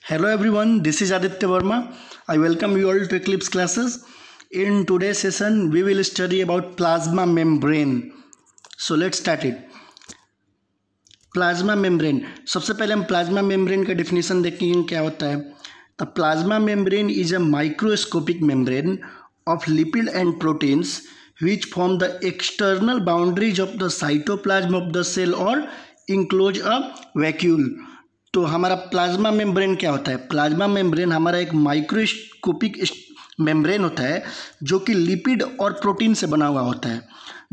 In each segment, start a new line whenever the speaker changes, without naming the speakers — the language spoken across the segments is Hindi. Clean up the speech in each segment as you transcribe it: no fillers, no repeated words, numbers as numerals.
Hello everyone, this is Aditya Verma. I welcome you all to Eclipse classes. In today's session, we will study about plasma membrane. So let's start it. Plasma membrane, सबसे पहले हम प्लाज्मा मेम्ब्रेन का डिफिनीशन देखेंगे क्या होता है. The plasma membrane is a microscopic membrane of lipid and proteins which form the external boundaries of the cytoplasm of the cell or enclose a vacuole. तो हमारा प्लाज्मा मेम्ब्रेन क्या होता है? प्लाज्मा मेम्ब्रेन हमारा एक माइक्रोस्कोपिक मेम्ब्रेन होता है जो कि लिपिड और प्रोटीन से बना हुआ होता है,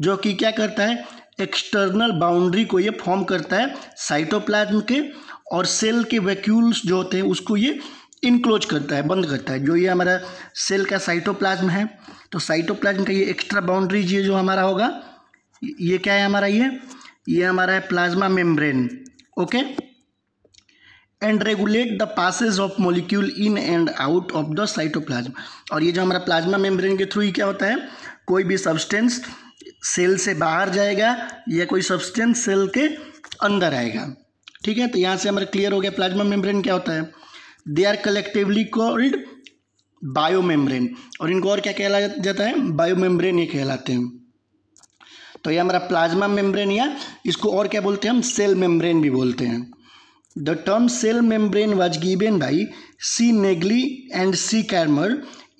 जो कि क्या करता है, एक्सटर्नल बाउंड्री को ये फॉर्म करता है साइटोप्लाज्म के, और सेल के वैक्यूल्स जो होते हैं उसको ये इनक्लोज करता है, बंद करता है. जो ये हमारा सेल का साइटोप्लाज्म है, तो साइटोप्लाज्म का ये एक्स्ट्रा बाउंड्रीज ये जो हमारा होगा, ये क्या है हमारा, ये हमारा है plasma membrane. Okay, and regulate the passage of molecule in and out of the cytoplasm. और ये जो हमारा प्लाज्मा मेम्ब्रेन के थ्रू ही क्या होता है, कोई भी सब्सटेंस सेल से बाहर जाएगा या कोई सब्सटेंस सेल के अंदर आएगा. ठीक है, तो यहाँ से हमारा क्लियर हो गया प्लाज्मा मेम्ब्रेन क्या होता है. They are collectively called biomembrane, और इनको और क्या कहला जाता है, बायोमेम्ब्रेन ये कहलाते हैं. तो ये हमारा प्लाज्मा मेम्ब्रेन, या इसको और क्या बोलते हैं हम, सेल मेम्ब्रेन भी बोलते हैं. The term cell membrane was given by C Naegeli and C Cramer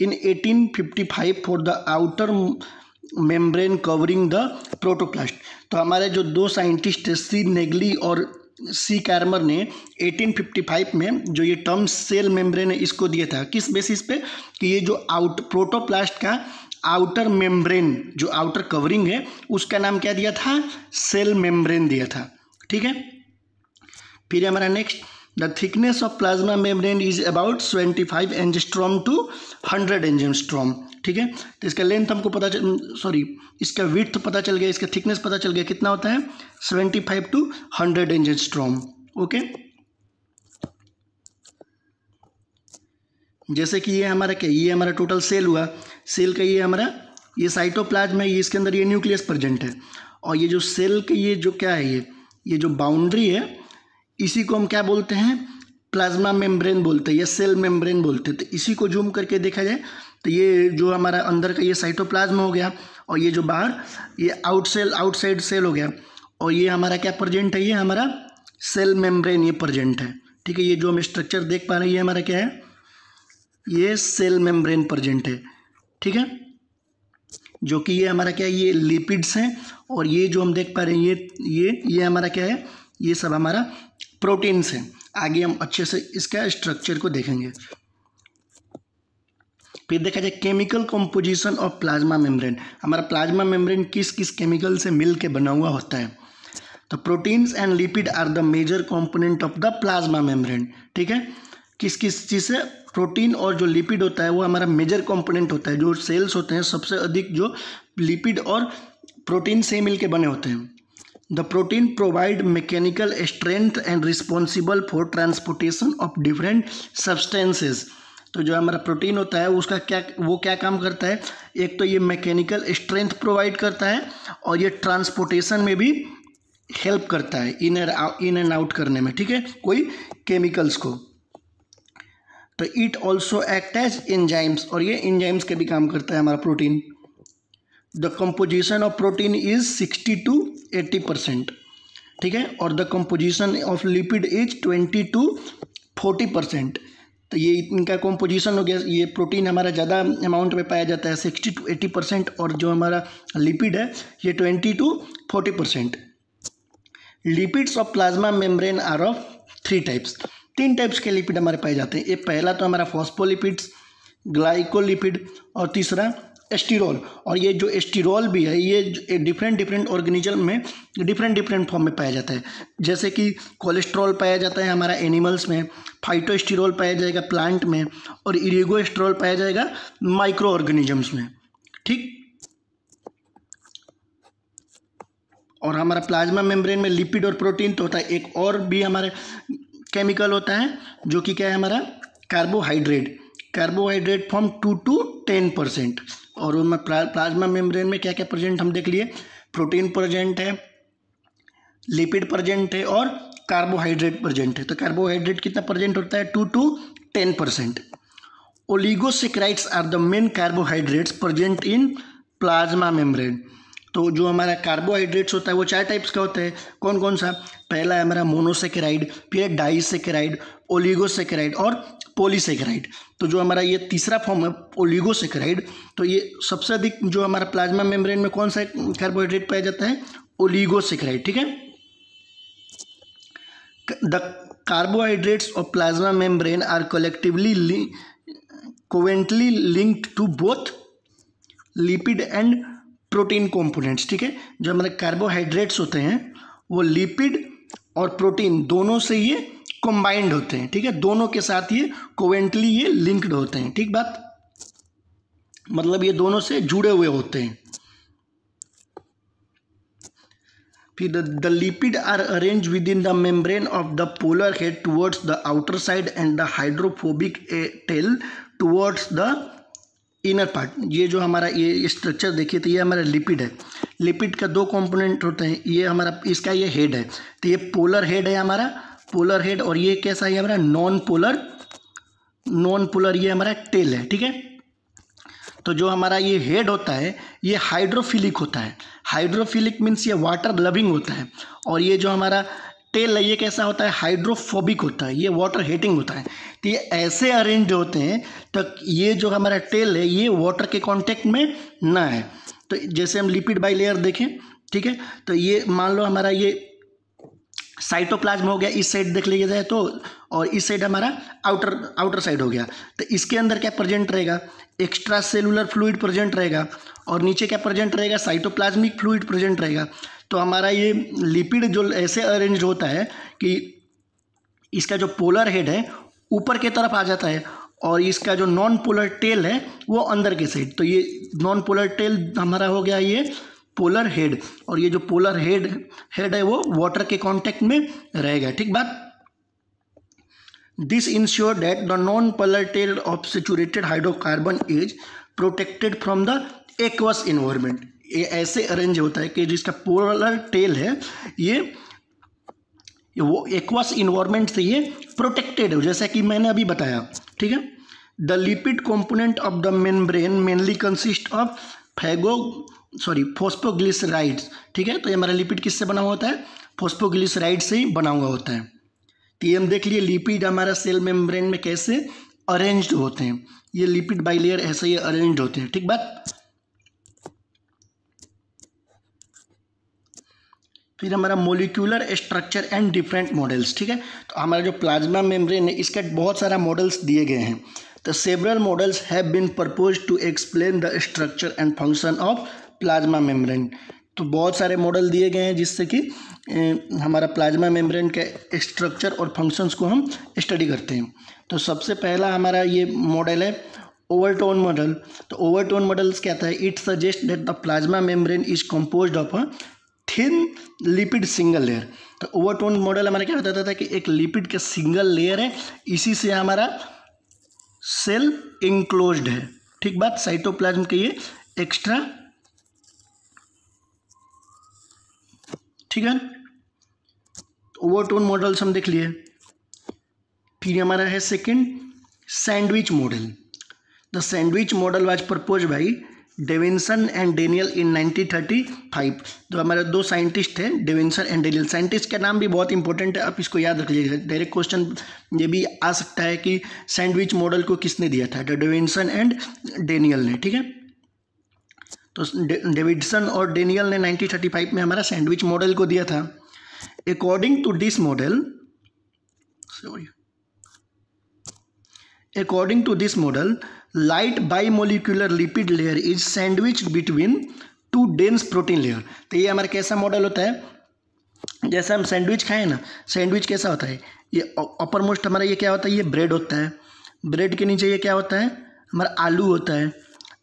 in 1855 for the outer membrane covering the protoplast. तो हमारे जो दो साइंटिस्ट थे, सी नेग्ली और सी कैर्मर ने 1855 में जो ये टर्म सेल मेम्ब्रेन है इसको दिया था. किस बेसिस पे, कि ये जो प्रोटोप्लास्ट का आउटर मेम्ब्रेन, जो आउटर कवरिंग है, उसका नाम क्या दिया था, सेल मेम्ब्रेन दिया था. ठीक है, फिर हमारा next, the thickness of plasma membrane is about 75 angstrom to 100 angstrom. ठीक है, तो इसका लेंथ हमको इसका विड्थ पता चल गया, इसका थिकनेस पता चल गया, कितना होता है, 75 टू 100 एंगस्ट्रॉम. ओके, जैसे कि ये हमारा क्या, ये हमारा टोटल सेल हुआ, सेल का ये हमारा ये साइटोप्लाज्म है, ये इसके अंदर ये न्यूक्लियस प्रेजेंट है, और ये जो सेल के ये जो क्या है, ये जो बाउंड्री है, इसी को हम क्या बोलते हैं, प्लाज्मा मेम्ब्रेन बोलते हैं या सेल मेम्ब्रेन बोलते हैं. तो इसी को जूम करके देखा जाए तो ये जो हमारा अंदर का ये साइटोप्लाज्म हो गया, और ये जो बाहर ये आउटसाइड सेल हो गया, और ये हमारा क्या प्रेजेंट है, ये हमारा सेल मेम्ब्रेन ये प्रेजेंट है. ठीक है, ये जो हम स्ट्रक्चर देख पा रहे हैं ये हमारा क्या है, ये सेल मेम्ब्रेन प्रेजेंट है. ठीक है, जो कि ये हमारा क्या है, ये लिपिड्स हैं, और ये जो हम देख पा रहे हैं ये हमारा क्या है, ये सब हमारा प्रोटीन्स हैं. आगे हम अच्छे से इसका स्ट्रक्चर को देखेंगे. फिर देखा जाए chemical composition of plasma membrane. हमारा प्लाज्मा मेम्ब्रेन किस किस केमिकल से मिल के बना हुआ होता है. तो proteins and lipid are the major component of the plasma membrane. ठीक है, किस किस चीज़ से, प्रोटीन और जो लिपिड होता है वो हमारा मेजर कंपोनेंट होता है. जो सेल्स होते हैं सबसे अधिक जो लिपिड और प्रोटीन से मिल के बने होते हैं. The protein provide mechanical strength and responsible for transportation of different substances. तो जो हमारा प्रोटीन होता है उसका क्या काम करता है, एक तो ये मैकेनिकल स्ट्रेंथ प्रोवाइड करता है, और ये ट्रांसपोर्टेशन में भी हेल्प करता है, इन एंड आउट करने में. ठीक है, कोई केमिकल्स को. तो it also act as enzymes, और ये एंजाइम्स के भी काम करता है हमारा protein. The composition of protein is 60 to 80%. ठीक है, और the composition of lipid is 20 to 40%. तो ये इनका कंपोजिशन हो गया, ये प्रोटीन हमारा ज़्यादा अमाउंट में पाया जाता है 60 to 80%, और जो हमारा लिपिड है ये 20 to 40%. Lipids of plasma membrane are of 3 types. 3 types के लिपिड हमारे पाए जाते हैं. ये पहला तो हमारा फॉस्फोलिपिड्स, ग्लाइकोलिपिड, और तीसरा एस्टिरोल. और ये जो एस्टिरोल भी है ये डिफरेंट ऑर्गेनिज्म में डिफरेंट फॉर्म में पाया जाता है. जैसे कि कोलेस्ट्रॉल पाया जाता है हमारा एनिमल्स में, फाइटोस्टिरोल पाया जाएगा प्लांट में, और इरिगोएस्ट्रोल पाया जाएगा माइक्रो ऑर्गेनिजम्स में. ठीक, और हमारा प्लाज्मा मेम्ब्रेन में लिपिड और प्रोटीन तो होता है. एक और भी हमारे केमिकल होता है जो कि क्या है हमारा, कार्बोहाइड्रेट फॉर्म 2 to 10%. और प्लाज्मा मेम्ब्रेन में क्या क्या प्रेजेंट हम देख लिए, प्रोटीन प्रेजेंट है, लिपिड प्रेजेंट है, और कार्बोहाइड्रेट प्रेजेंट है। तो कार्बोहाइड्रेट कितना प्रेजेंट होता है? 2 to 10%। Oligosaccharides are the main carbohydrates present in plasma membrane. तो जो हमारा कार्बोहाइड्रेट्स होता है वो 4 टाइप्स का होता है। कौन कौन सा? पहला है हमारा मोनोसेकेराइड, फिर डाइसेकेराइड, ओलिगोसेकेराइड और पॉलीसेकेराइड। तो जो हमारा ये तीसरा फॉर्म है ओलिगोसेकेराइड, तो ये सबसे अधिक जो हमारा प्लाज्मा मेम्ब्रेन में कौन सा कार्बोहाइड्रेट पाया जाता है? ओलिगोसेकेराइड। ठीक है। The carbohydrates of plasma membrane are collectively covalently linked to both lipid and protein components. ठीक है। जो हमारे कार्बोहाइड्रेट्स होते हैं वो लिपिड और प्रोटीन दोनों से ये कंबाइंड होते हैं। ठीक है। दोनों के साथ ये कोवेंटली ये लिंक्ड होते हैं। ठीक बात, मतलब ये दोनों से जुड़े हुए होते हैं। फिर the lipid are arrange within the membrane of the polar head towards the outer side and the hydrophobic tail towards the inner part. ये जो हमारा ये स्ट्रक्चर देखिए, तो ये हमारा लिपिड है। लिपिड का 2 कंपोनेंट होते हैं। ये हमारा इसका ये हेड है, तो ये पोलर हेड है हमारा, पोलर हेड। और ये कैसा है? हमारा नॉन पोलर ये हमारा टेल है। ठीक है। तो जो हमारा ये हेड होता है ये हाइड्रोफिलिक होता है। हाइड्रोफिलिक मीन्स ये वाटर लविंग होता है। और ये जो हमारा टेल है ये कैसा होता है? हाइड्रोफोबिक होता है, ये वाटर हेटिंग होता है। तो ये ऐसे अरेंज होते हैं तो ये जो हमारा टेल है ये वाटर के कांटेक्ट में ना है। तो जैसे हम लिपिड बाई लेयर देखें, ठीक है, तो ये मान लो हमारा ये साइटोप्लाज्म हो गया, इस साइड देख लीजिए जाए तो, और इस साइड हमारा आउटर साइड हो गया। तो इसके अंदर क्या प्रेजेंट रहेगा? एक्स्ट्रा सेलुलर फ्लूइड प्रेजेंट रहेगा, और नीचे क्या प्रेजेंट रहेगा? साइटोप्लाज्मिक फ्लूइड प्रेजेंट रहेगा। तो हमारा ये लिपिड जो ऐसे अरेंज होता है कि इसका जो पोलर हेड है ऊपर के तरफ आ जाता है, और इसका जो नॉन पोलर टेल है वो अंदर के साइड। तो ये नॉन पोलर टेल हमारा हो गया ये पोलर हेड, और ये जो पोलर हेड है वो वाटर के कांटेक्ट में रहेगा। ठीक बात। This ensure that the non polar tail of saturated hydrocarbon is protected from the aqueous environment. ये ऐसे अरेंज होता है कि जिसका पोलर टेल है ये वो एक्वस इन्वायरमेंट से ये प्रोटेक्टेड है, जैसा कि मैंने अभी बताया। ठीक है। The lipid component of the membrane mainly consist of phosphoglycerides. ठीक है। तो ये हमारा लिपिड किससे बना हुआ होता है? फॉस्फोग्लिसराइड से ही बना हुआ होता है। तो ये हम देख लिए लिपिड हमारा सेल मेम्ब्रेन में कैसे अरेंज्ड होते हैं। ये लिपिड बाई लेयर ऐसे ही अरेंज्ड होते हैं। ठीक बात। फिर हमारा molecular structure and different models. ठीक है। तो हमारा जो प्लाज्मा मेम्ब्रेन है इसके बहुत सारा मॉडल्स दिए गए हैं। तो several models have been proposed to explain the structure and function of plasma membrane. तो बहुत सारे मॉडल दिए गए हैं जिससे कि हमारा प्लाज्मा मेम्ब्रेन के स्ट्रक्चर और फंक्शंस को हम स्टडी करते हैं। तो सबसे पहला हमारा ये मॉडल है ओवरटोन मॉडल। तो ओवरटोन मॉडल्स क्या था? It suggest that the plasma membrane is composed of a thin lipid single layer. तो ओवरटोन मॉडल हमारा क्या बताता था कि एक लिपिड का सिंगल लेयर है, इसी से हमारा सेल इंक्लोज्ड है। ठीक बात। साइटोप्लाज्म के ये एक्स्ट्रा। ठीक है। ओवरटोन मॉडल्स हम देख लिए। फिर हमारा है second sandwich model. The sandwich model was propose by Davson and Danielli in 1935। तो हमारे 2 साइंटिस्ट हैं, डेविंसन एंड डेनियल। साइंटिस्ट का नाम भी बहुत इंपॉर्टेंट है, आप इसको याद रख लीजिएगा। डायरेक्ट क्वेश्चन ये भी आ सकता है कि सैंडविच मॉडल को किसने दिया था? डेविंसन एंड डेनियल ने। ठीक है। तो डेविडसन और डेनियल ने 1935 में हमारा सैंडविच मॉडल को दिया था। According to this model light bimolecular lipid layer is sandwich between 2 dense protein layer. तो ये हमारा कैसा मॉडल होता है? जैसे हम सैंडविच खाएं ना, सैंडविच कैसा होता है? ये अपर मोस्ट हमारा ये क्या होता है? ये ब्रेड होता है। ब्रेड के नीचे ये क्या होता है? हमारा आलू होता है।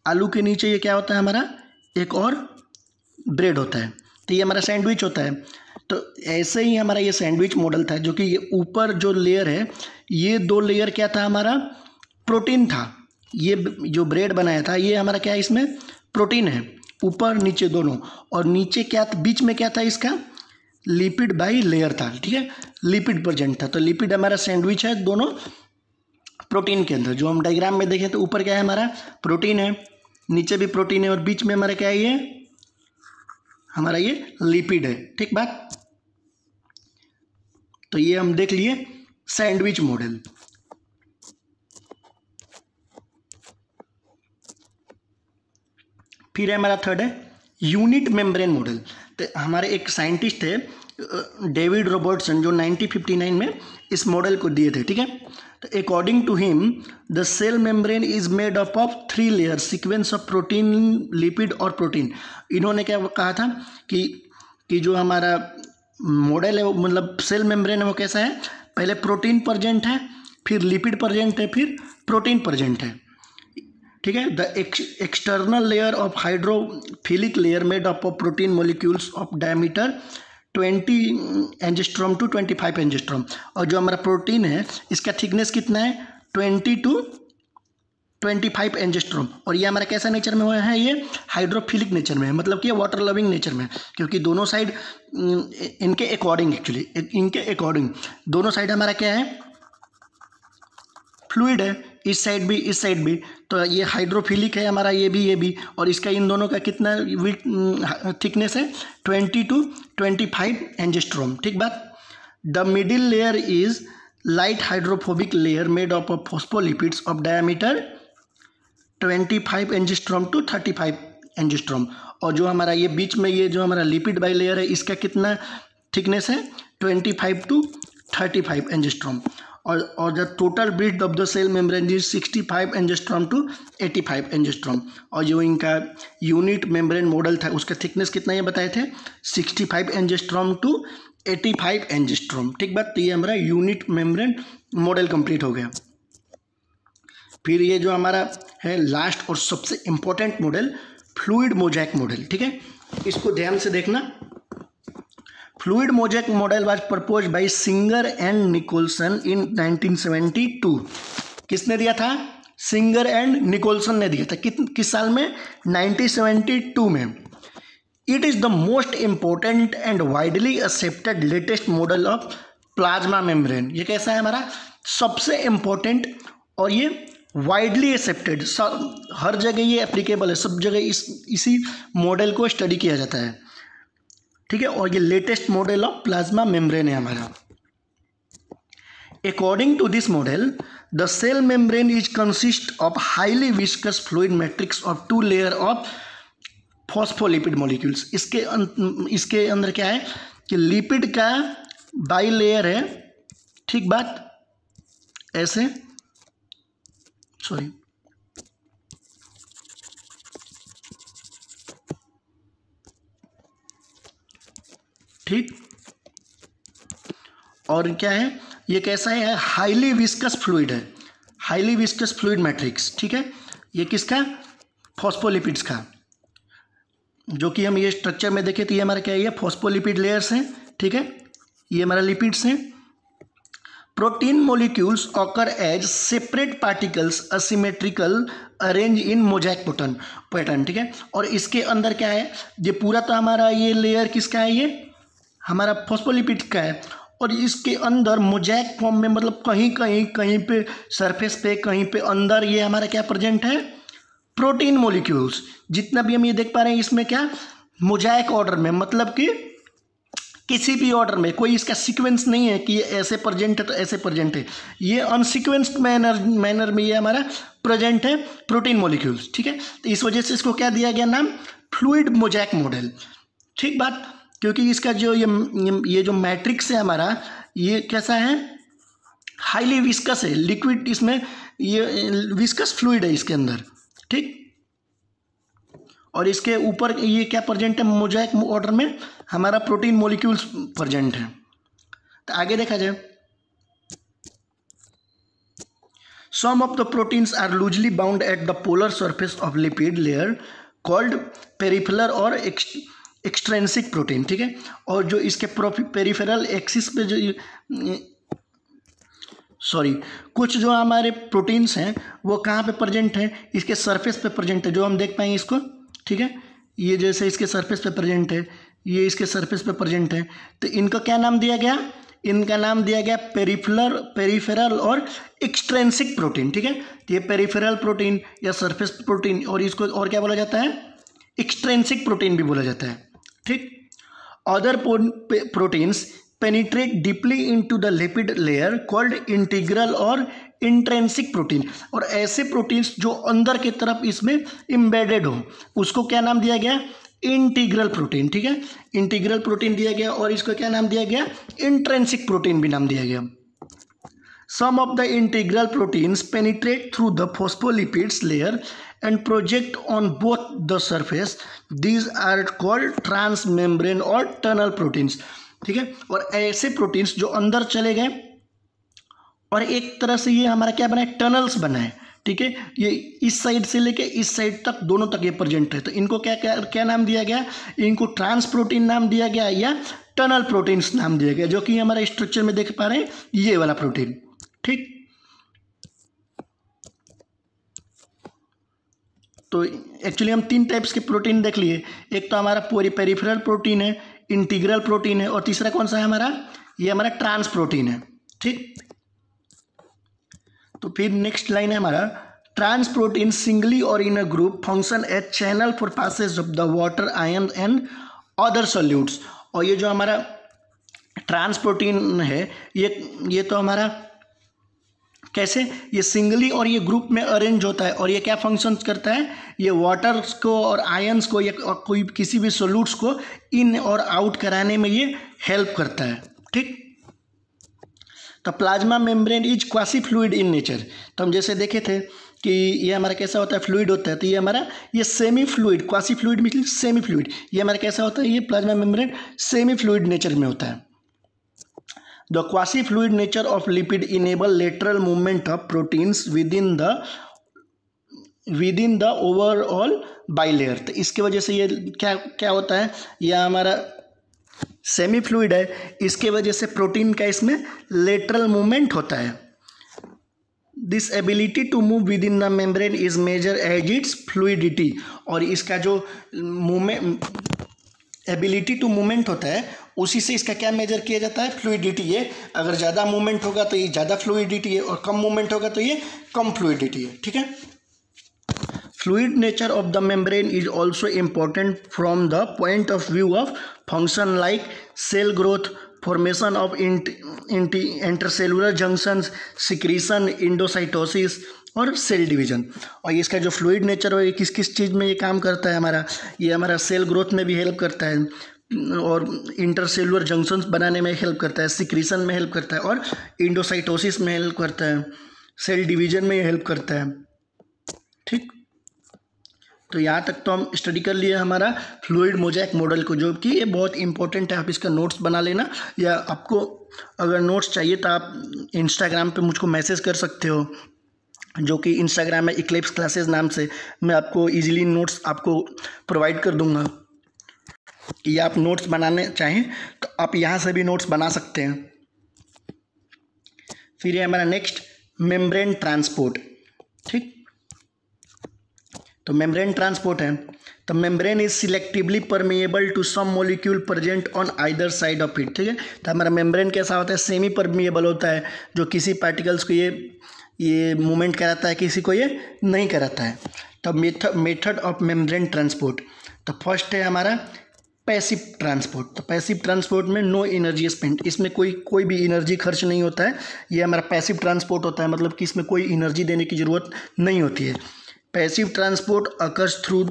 आलू के नीचे ये क्या होता है? हमारा एक और ब्रेड होता है। तो ये हमारा सैंडविच होता है। तो ऐसे ही हमारा ये सैंडविच मॉडल था, जो कि ये ऊपर जो लेयर है ये 2 लेयर क्या था? हमारा प्रोटीन था। ये जो ब्रेड बनाया था ये हमारा क्या है? इसमें प्रोटीन है, ऊपर नीचे दोनों। और नीचे क्या, बीच में क्या था इसका? लिपिड बाई लेयर था, ठीक है, लिपिड प्रेजेंट था। तो लिपिड हमारा सैंडविच है दोनों प्रोटीन के अंदर। जो हम डायग्राम में देखें तो ऊपर क्या है हमारा प्रोटीन है, नीचे भी प्रोटीन है और बीच में हमारा क्या है ये हमारा ये लिपिड है, ठीक बात। तो ये हम देख लिए सैंडविच मॉडल। फिर हमारा थर्ड है यूनिट मेम्ब्रेन मॉडल। तो हमारे एक साइंटिस्ट है डेविड रॉबर्टसन जो 1959 में इस मॉडल को दिए थे, ठीक है। तो according to him the cell membrane is made up of 3 layer sequence of protein, lipid और प्रोटीन। इन्होंने क्या कहा था कि जो हमारा मॉडल है वो मतलब सेल मेम्ब्रेन है वो कैसा है, पहले प्रोटीन प्रेजेंट है, फिर लिपिड प्रेजेंट है, फिर प्रोटीन प्रेजेंट है, ठीक है। The external layer of hydrophilic layer made up of protein molecules of diameter 20 angstrom to 25 angstrom. और जो हमारा प्रोटीन है इसका थिकनेस कितना है 20 टू 25 एंजिस्ट्रॉम। और ये हमारा कैसा नेचर में हुआ है, ये हाइड्रोफिलिक नेचर में है, मतलब कि ये वाटर लविंग नेचर में है, क्योंकि दोनों साइड इनके अकॉर्डिंग एक्चुअली इनके अकॉर्डिंग दोनों साइड हमारा क्या है फ्लूइड है, इस साइड भी। तो ये हाइड्रोफिलिक है हमारा, ये भी। और इसका इन दोनों का कितना थिकनेस है 20 टू 25 एंजिस्ट्रॉम, ठीक बात। The middle layer is light hydrophobic layer made of phospholipids of diameter 25 angstrom to 35 angstrom. और जो हमारा ये बीच में ये जो हमारा लिपिड बाई लेयर है इसका कितना थिकनेस है 25 टू 35 एंजिस्ट्रॉम। और the total breath of the cell membrane is 65 angstrom to 85 angstrom. और जो इनका यूनिट मेम्ब्रेन मॉडल था उसका थिकनेस कितना ये बताए थे 65 एंजिस्ट्रॉम टू 85 एंजिस्ट्रॉम, ठीक बात। तो ये हमारा यूनिट मेम्ब्रेन मॉडल कंप्लीट हो गया। फिर ये जो हमारा है लास्ट और सबसे important model fluid mosaic model, ठीक है। इसको ध्यान से देखना। Fluid mosaic model was propose by Singer and Nicolson in 1972। किसने दिया था, सिंगर एंड निकोलसन ने दिया था। किस साल में 1972 में। It is the most important and widely accepted latest model of plasma membrane. ये कैसा है हमारा सबसे इम्पोर्टेंट और ये वाइडली एक्सेप्टेड, हर जगह ये एप्लीकेबल है, सब जगह इसी मॉडल को स्टडी किया जाता है, ठीक है। और ये latest model of plasma membrane है हमारा। According to this model the cell membrane is consist of highly viscous fluid matrix of 2 layer of phospholipid molecules. इसके अंदर क्या है कि लिपिड का बाई लेयर है, ठीक बात, ऐसे सॉरी ठीक। और क्या है ये कैसा है हाईली विस्कस फ्लूइड है, हाईली विस्कस फ्लूइड मैट्रिक्स, ठीक है। ये किसका फॉस्फोलिपिड्स का, जो कि हम ये स्ट्रक्चर में देखें तो ये हमारा क्या है, ये फॉस्फोलिपिड लेयर्स हैं, ठीक है। ये हमारा लिपिड्स हैं। Protein molecules occur as separate particles asymmetrical arrange in mosaic pattern, ठीक है। और इसके अंदर क्या है, ये पूरा तो हमारा ये लेयर किसका है, ये हमारा फॉस्फोलिपिड का है। और इसके अंदर मोज़ेक फॉर्म में मतलब कहीं पे सरफेस पे कहीं पे अंदर ये हमारा क्या प्रेजेंट है प्रोटीन मॉलिक्यूल्स। जितना भी हम ये देख पा रहे हैं इसमें क्या मोज़ेक ऑर्डर में, मतलब कि किसी भी ऑर्डर में कोई इसका सीक्वेंस नहीं है कि ये ऐसे प्रेजेंट है तो ऐसे प्रेजेंट है, ये अनसीक्वेंस्ड मैनर में ये हमारा प्रेजेंट है प्रोटीन मॉलिक्यूल्स, ठीक है। तो इस वजह से इसको क्या दिया गया नाम फ्लूइड मोज़ेक मॉडल, ठीक बात। क्योंकि इसका जो ये जो मैट्रिक्स है हमारा ये कैसा है हाईली विस्कस है, लिक्विड, इसमें ये विस्कस फ्लूइड है इसके अंदर, ठीक। और इसके ऊपर ये क्या प्रेजेंट है मोज़ेक ऑर्डर में हमारा प्रोटीन मॉलिक्यूल्स प्रेजेंट है। तो आगे देखा जाए some of the proteins are loosely bound at the polar surface of lipid layer called peripheral और एक्सट्रेंसिक प्रोटीन, ठीक है। और जो इसके पेरिफेरल एक्सिस पे कुछ जो हमारे प्रोटीन्स हैं वो कहाँ पे प्रेजेंट है, इसके सरफेस पे प्रेजेंट है, जो हम देख पाएंगे इसको, ठीक है। ये जैसे इसके सरफेस पे प्रेजेंट है, ये इसके सरफेस पे प्रेजेंट है। तो इनका क्या नाम दिया गया, इनका नाम दिया गया पेरिफेरल और एक्सट्रेंसिक प्रोटीन। ठीक है, तो ये पेरिफेरल प्रोटीन या सरफेस प्रोटीन, और इसको और क्या बोला जाता है, एक्सट्रेंसिक प्रोटीन भी बोला जाता है। ठीक, other proteins penetrate deeply into the lipid layer called integral और इंट्रेंसिक प्रोटीन, और ऐसे प्रोटीन्स जो अंदर की तरफ इसमें एम्बेडेड हो उसको क्या नाम दिया गया, इंटीग्रल प्रोटीन। ठीक है, इंटीग्रल प्रोटीन दिया गया, और इसको क्या नाम दिया गया, इंट्रेंसिक प्रोटीन भी नाम दिया गया। Some of the integral proteins penetrate through the phospholipids layer and project on both the surface. These are called transmembrane और टनल प्रोटीन्स। ठीक है, और ऐसे प्रोटीन्स जो अंदर चले गए और एक तरह से ये हमारा क्या बना है, टनल्स बना है। ठीक है, ये इस साइड से लेके इस साइड तक दोनों तक ये प्रेजेंट है। तो इनको क्या क्या क्या नाम दिया गया, इनको ट्रांस प्रोटीन नाम दिया गया या टनल प्रोटीन्स नाम दिया गया, जो कि हमारे स्ट्रक्चर में देख पा रहे हैं ये वाला प्रोटीन। ठीक, तो एक्चुअली हम 3 टाइप्स के प्रोटीन देख लिए। एक तो हमारा पेरिफेरल प्रोटीन है, इंटीग्रल प्रोटीन है, और तीसरा कौन सा है हमारा, ये हमारा ट्रांस प्रोटीन है। ठीक, तो फिर नेक्स्ट लाइन है हमारा, ट्रांस प्रोटीन सिंगली और in a group function as channel for passage of the water, ion and other solutes. और ये जो हमारा ट्रांस प्रोटीन है ये तो हमारा कैसे, ये सिंगली और ये ग्रुप में अरेंज होता है, और ये क्या फंक्शंस करता है, ये वाटर्स को और आयंस को या कोई किसी भी सोल्यूट्स को इन और आउट कराने में ये हेल्प करता है। ठीक, तो plasma membrane is quasi fluid in nature. तो हम जैसे देखे थे कि ये हमारा कैसा होता है, फ्लूइड होता है। तो ये हमारा ये semi fluid, quasi fluid mean semi fluid, ये हमारा कैसा होता है, ये plasma membrane semi fluid nature में होता है। The quasi-fluid nature of lipid enable lateral movement of proteins within the overall bilayer। तो इसके वजह से ये क्या होता है, यह हमारा सेमी फ्लूइड है, इसके वजह से प्रोटीन का इसमें लेटरल मूवमेंट होता है। This ability to move within the membrane is measure as its fluidity, और इसका जो मूवमेंट एबिलिटी टू मूवमेंट होता है उसी से इसका क्या मेजर किया जाता है, फ्लूइडिटी। ये अगर ज़्यादा मूवमेंट होगा तो ये ज़्यादा फ्लूइडिटी है, और कम मूवमेंट होगा तो ये कम फ्लूइडिटी है। ठीक है, fluid nature of the membrane is also important from the point of view of function like cell growth, formation of intercellular junctions, secretion, endocytosis और सेल डिवीजन। और इसका जो फ्लूइड नेचर है किस किस चीज़ में ये काम करता है हमारा, ये हमारा सेल ग्रोथ में भी हेल्प करता है, और इंटरसेलुलर जंक्शंस बनाने में हेल्प करता है, सिक्रीशन में हेल्प करता है, और इंडोसाइटोसिस में हेल्प करता है, सेल डिवीजन में हेल्प करता है। ठीक, तो यहाँ तक तो हम स्टडी कर लिए हमारा फ्लूइड मोज़ेक मॉडल को, जो कि ये बहुत इंपॉर्टेंट है। आप इसका नोट्स बना लेना, या आपको अगर नोट्स चाहिए तो आप इंस्टाग्राम पे मुझको मैसेज कर सकते हो, जो कि इंस्टाग्राम में इक्लिप्स क्लासेस नाम से मैं आपको इजीली नोट्स आपको प्रोवाइड कर दूंगा। या आप नोट्स बनाने चाहें तो आप यहाँ से भी नोट्स बना सकते हैं। फिर ये हमारा नेक्स्ट मेम्ब्रेन ट्रांसपोर्ट। ठीक, तो मेम्ब्रेन ट्रांसपोर्ट है, तो membrane is selectively permeable to some molecule present on either side of it. ठीक है, तो हमारा मेम्ब्रेन कैसा होता है, सेमी परमिएबल होता है, जो किसी पार्टिकल्स को ये मूवमेंट कराता है, किसी को ये नहीं कराता है। तो मेथड ऑफ मेम्ब्रेन ट्रांसपोर्ट, तो फर्स्ट है हमारा पैसिव ट्रांसपोर्ट। तो पैसिव ट्रांसपोर्ट में नो एनर्जी स्पेंड, इसमें कोई भी एनर्जी खर्च नहीं होता है। ये हमारा पैसिव ट्रांसपोर्ट होता है, मतलब कि इसमें कोई एनर्जी देने की ज़रूरत नहीं होती है। Passive transport occurs through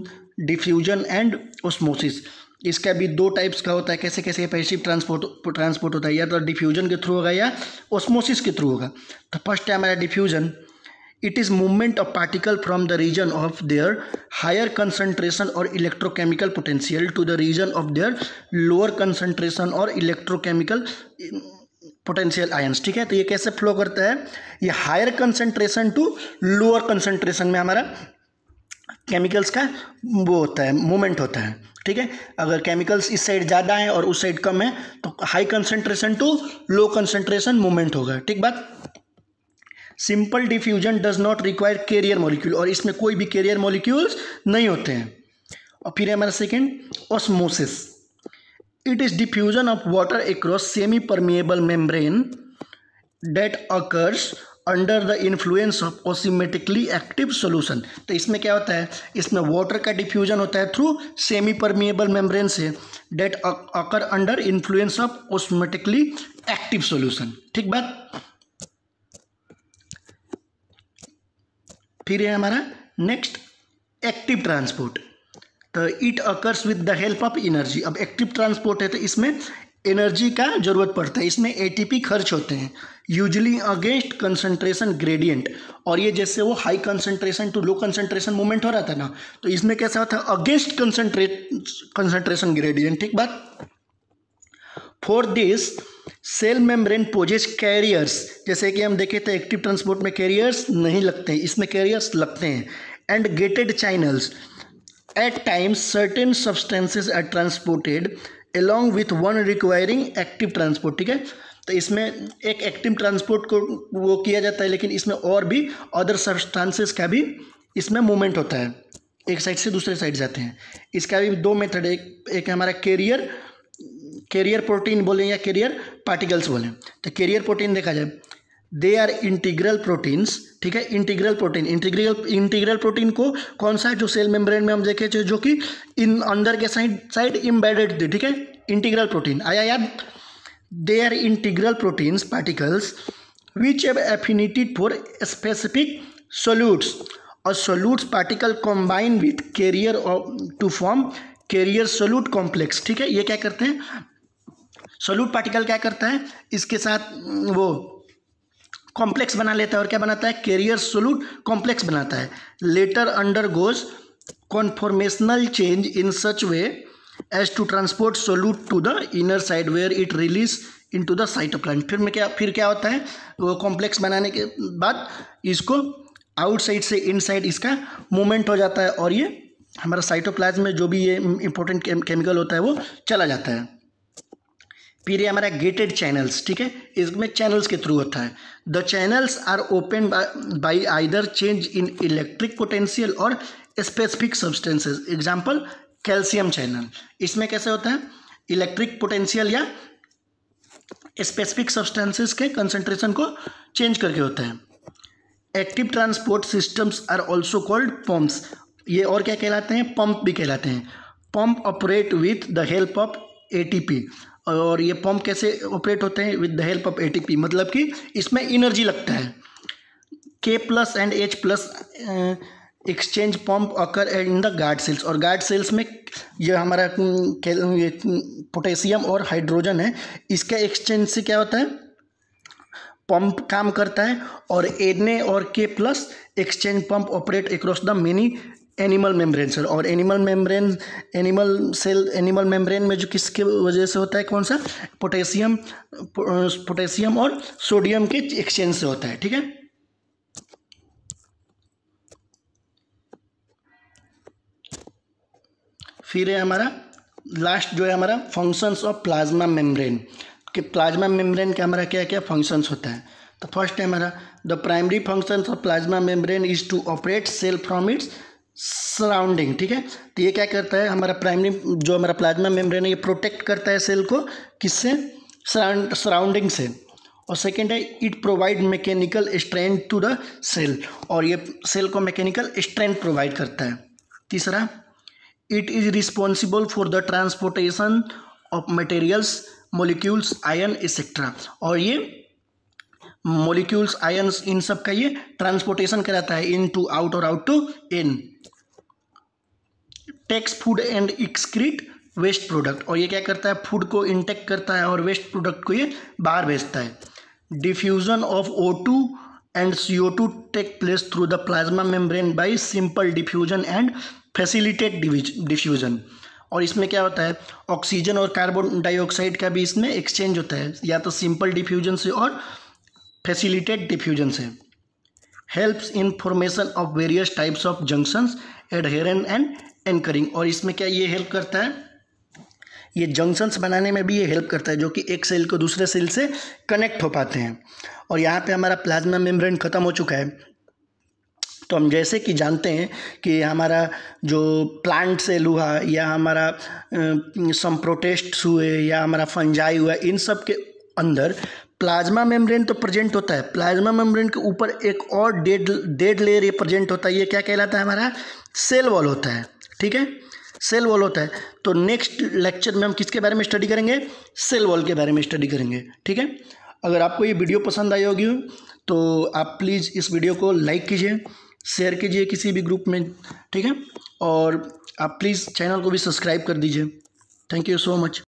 diffusion and osmosis. इसका भी 2 टाइप्स का होता है। कैसे कैसे पैसिव ट्रांसपोर्ट होता है, या तो डिफ्यूजन के थ्रू होगा या ऑस्मोसिस के थ्रू होगा। तो फर्स्ट है हमारा diffusion. It is movement of particle from the region of their higher concentration और electrochemical potential to the region of their lower concentration और इलेक्ट्रोकेमिकल पोटेंशियल आयंस। ठीक है, तो ये कैसे फ्लो करता है, ये higher concentration to lower concentration में हमारा केमिकल्स का वो होता है, मूवमेंट होता है। ठीक है, अगर केमिकल्स इस साइड ज़्यादा है और उस साइड कम है तो high concentration to low concentration movement होगा। ठीक बात। Simple diffusion does not require carrier molecule, और इसमें कोई भी कैरियर मॉलिक्यूल्स नहीं होते हैं। और फिर हमारा second osmosis. It is diffusion of water across semi permeable membrane that occurs under the influence of osmotically active solution. तो इसमें क्या होता है, इसमें वाटर का डिफ्यूजन होता है थ्रू सेमी परमिएबल मेम्ब्रेन से, that occur under influence of osmotically active solution. ठीक बात। फिर है हमारा नेक्स्ट एक्टिव ट्रांसपोर्ट। तो it occurs with the help of energy. अब एक्टिव ट्रांसपोर्ट है तो इसमें एनर्जी का जरूरत पड़ता है, इसमें एटीपी खर्च होते हैं यूजली अगेंस्ट कंसंट्रेशन ग्रेडियंट। और ये जैसे वो high concentration to low concentration movement हो रहा था ना, तो इसमें कैसा होता है, अगेंस्ट कंसंट्रेशन ग्रेडियंट। ठीक बात। For this cell membrane possess carriers, जैसे कि हम देखे थे एक्टिव ट्रांसपोर्ट में कैरियर्स नहीं लगते हैं, इसमें कैरियर्स लगते हैं, and gated channels. At times certain substances are transported along with one requiring active transport। ठीक है, तो इसमें एक एक्टिव ट्रांसपोर्ट को वो किया जाता है, लेकिन इसमें और भी अदर सब्सटेंसेस का भी इसमें मूवमेंट होता है, एक साइड से दूसरे साइड जाते हैं। इसका भी दो मेथड है, एक हमारा कैरियर प्रोटीन बोलें या कैरियर पार्टिकल्स बोलें। तो कैरियर प्रोटीन देखा जाए, दे आर इंटीग्रल प्रोटीन्स। ठीक है, इंटीग्रल प्रोटीन को कौन सा है, जो सेल मेम्ब्रेन में हम देखे थे, जो कि इन अंदर के साइड इम्बेडेड थे। ठीक है, इंटीग्रल प्रोटीन आया याद। They are integral proteins particles which have affinity for specific solutes, और solutes particle combine with carrier to form carrier solute complex. ठीक है, ये क्या करते हैं, सोल्यूट पार्टिकल क्या करता है, इसके साथ वो कॉम्प्लेक्स बना लेता है, और क्या बनाता है, कैरियर सोल्यूट कॉम्प्लेक्स बनाता है। Latter undergoes conformational change in such way as to transport solute to the inner side where it release into the cytoplasm. फिर क्या होता है, वो कॉम्प्लेक्स बनाने के बाद इसको आउटसाइड से इनसाइड इसका मूवमेंट हो जाता है, और ये हमारा साइटोप्लाज्म में जो भी ये इंपॉर्टेंट केमिकल होता है वो चला जाता है। फिर ये हमारा गेटेड चैनल्स। ठीक है, इसमें चैनल्स के थ्रू होता है। The channels are open by either change in electric potential और specific substances. Example calcium channel. इसमें कैसे होता है, इलेक्ट्रिक पोटेंशियल या स्पेसिफिक सब्सटेंसेस के कंसंट्रेशन को चेंज करके होता है। Active transport systems are also called pumps. ये और क्या कहलाते हैं, पंप भी कहलाते हैं। Pump operate with the help of ATP. और ये पंप कैसे ऑपरेट होते हैं, with the help of ATP, मतलब कि इसमें एनर्जी लगता है। K+ and H+ exchange pump occur in the guard cells. और गार्ड सेल्स में ये हमारा पोटेशियम और हाइड्रोजन है, इसका एक्सचेंज से क्या होता है, पंप काम करता है। और Na और K+ exchange pump operate across the many animal membrane cell. और एनिमल मेम्ब्रेन में जो किसके वजह से होता है, कौन सा, पोटेशियम और सोडियम के एक्सचेंज से होता है। ठीक है, फिर है हमारा लास्ट जो है हमारा फंक्शंस ऑफ प्लाज्मा मेम्ब्रेन। कि प्लाज्मा मेम्ब्रेन का हमारा क्या क्या फंक्शंस होता है। तो फर्स्ट है हमारा the primary functions of plasma membrane is to operate cell from its surrounding. ठीक है, तो ये क्या करता है, हमारा प्राइमरी जो हमारा प्लाज्मा मेम्ब्रेन है ये प्रोटेक्ट करता है सेल को, किससे, सराउंडिंग से। और सेकेंड है it provide mechanical strength to the cell, और ये सेल को मैकेनिकल स्ट्रेंथ प्रोवाइड करता है। तीसरा, it is responsible for the transportation of materials, molecules, ion etcetera. और ये मोलिक्यूल्स, आयन्स, इन सब का ये ट्रांसपोर्टेशन कराता है, इन टू आउट और out to in. Takes food and excrete waste product. और ये क्या करता है, फूड को इंटेक करता है और वेस्ट प्रोडक्ट को ये बाहर भेजता है। Diffusion of O2 and CO2 take place through the plasma membrane by simple diffusion and facilitate diffusion. और इसमें क्या होता है, ऑक्सीजन और कार्बन डाइऑक्साइड का भी इसमें एक्सचेंज होता है, या तो सिंपल डिफ्यूजन से और फैसिलिटेट डिफ्यूजन से। Helps in formation of various types of junctions, adherent and anchoring. और इसमें क्या ये हेल्प करता है, ये जंक्शंस बनाने में भी ये हेल्प करता है, जो कि एक सेल को दूसरे सेल से कनेक्ट हो पाते हैं। और यहाँ पे हमारा प्लाज्मा मेम्ब्रेन ख़त्म हो चुका है। तो हम जैसे कि जानते हैं कि हमारा जो प्लांट सेल हुआ या हमारा सम प्रोटिस्ट्स हुए या हमारा फंजाई हुआ, इन सब के अंदर प्लाज्मा मेम्ब्रेन तो प्रेजेंट होता है। प्लाज्मा मेम्ब्रेन के ऊपर एक और डेड लेयर ये प्रेजेंट होता है, ये क्या कहलाता है, हमारा सेल वॉल होता है। ठीक है, सेल वॉल होता है। तो नेक्स्ट लेक्चर में हम किसके बारे में स्टडी करेंगे, सेल वॉल के बारे में स्टडी करेंगे। ठीक है, अगर आपको ये वीडियो पसंद आई होगी तो आप प्लीज़ इस वीडियो को लाइक कीजिए, शेयर कीजिए किसी भी ग्रुप में। ठीक है, और आप प्लीज़ चैनल को भी सब्सक्राइब कर दीजिए। Thank you so much.